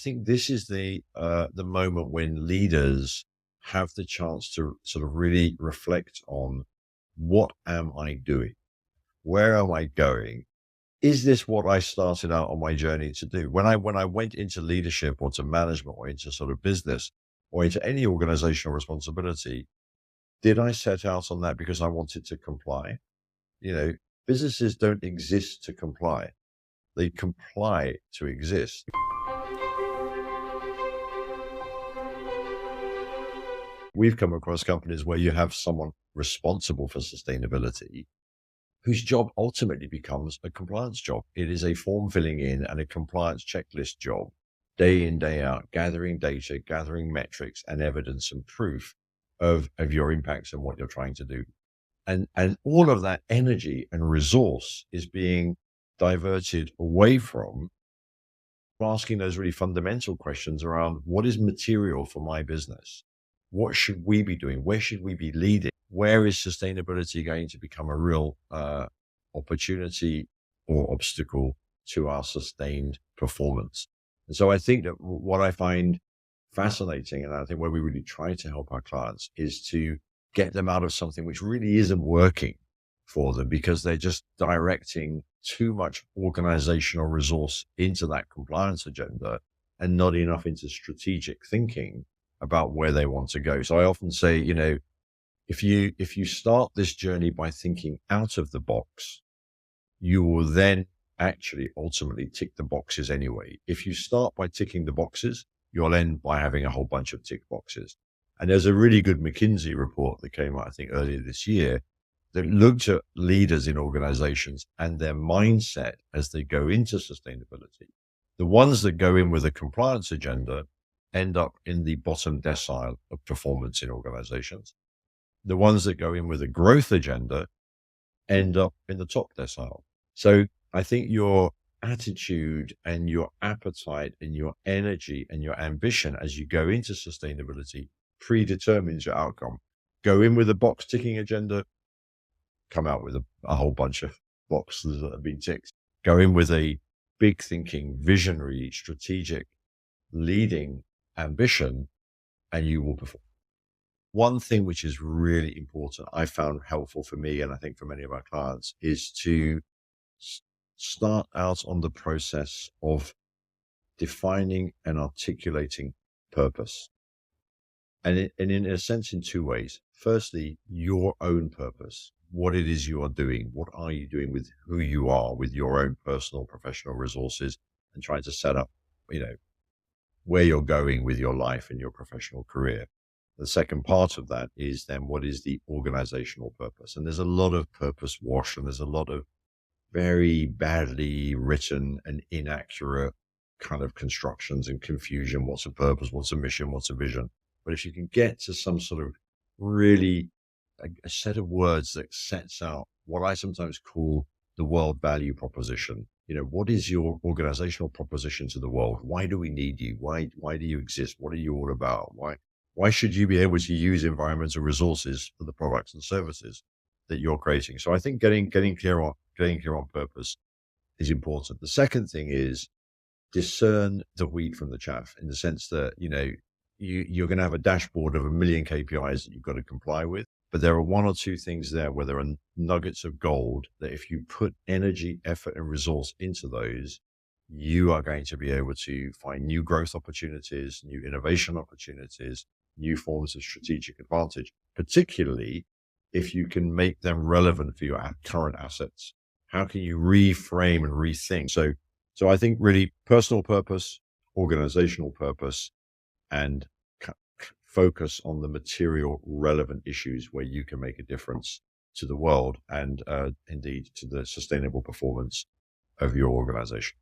think this is the moment when leaders have the chance to sort of really reflect on, what am I doing? Where am I going? Is this what I started out on my journey to do? When I went into leadership or to management or into sort of business or into any organizational responsibility, did I set out on that because I wanted to comply? You know, businesses don't exist to comply. They comply to exist. We've come across companies where you have someone responsible for sustainability whose job ultimately becomes a compliance job. It is a form filling in and a compliance checklist job, day in, day out, gathering data, gathering metrics and evidence and proof of your impacts and what you're trying to do. And all of that energy and resource is being diverted away from asking those really fundamental questions around, what is material for my business? What should we be doing? Where should we be leading? Where is sustainability going to become a real opportunity or obstacle to our sustained performance? And so I think that what I find fascinating, and I think where we really try to help our clients, is to get them out of something which really isn't working for them because they're just directing too much organizational resource into that compliance agenda and not enough into strategic thinking about where they want to go. So I often say, if you start this journey by thinking out of the box, you will then actually ultimately tick the boxes anyway. If you start by ticking the boxes, you'll end by having a whole bunch of tick boxes. And there's a really good McKinsey report that came out, I think, earlier this year that looked at leaders in organizations and their mindset as they go into sustainability. The ones that go in with a compliance agenda end up in the bottom decile of performance in organizations. The ones that go in with a growth agenda end up in the top decile. So I think your attitude and your appetite and your energy and your ambition as you go into sustainability predetermines your outcome. Go in with a box ticking agenda, come out with a whole bunch of boxes that have been ticked. Go in with a big thinking, visionary, strategic, leading ambition, and you will perform. One thing which is really important, I found helpful for me, and I think for many of our clients, is to start out on the process of defining and articulating purpose. And in a sense, in two ways. Firstly, your own purpose, what it is you are doing. What are you doing with who you are, with your own personal, professional resources, and trying to set up, where you're going with your life and your professional career. The second part of that is then, what is the organizational purpose? And there's a lot of purpose wash, and there's a lot of very badly written and inaccurate kind of constructions and confusion. What's a purpose? What's a mission? What's a vision? But if you can get to some sort of really a set of words that sets out what I sometimes call the world value proposition. What is your organizational proposition to the world? Why do we need you? Why do you exist? What are you all about? Why should you be able to use environmental resources for the products and services that you're creating? So I think getting clear on purpose is important. The second thing is discern the wheat from the chaff, in the sense that, you're going to have a dashboard of 1 million KPIs that you've got to comply with. But there are one or two things there where there are nuggets of gold that if you put energy, effort, and resource into those, you are going to be able to find new growth opportunities, new innovation opportunities, new forms of strategic advantage, particularly if you can make them relevant for your current assets. How can you reframe and rethink? So I think really personal purpose, organizational purpose, and focus on the material relevant issues where you can make a difference to the world and indeed to the sustainable performance of your organization.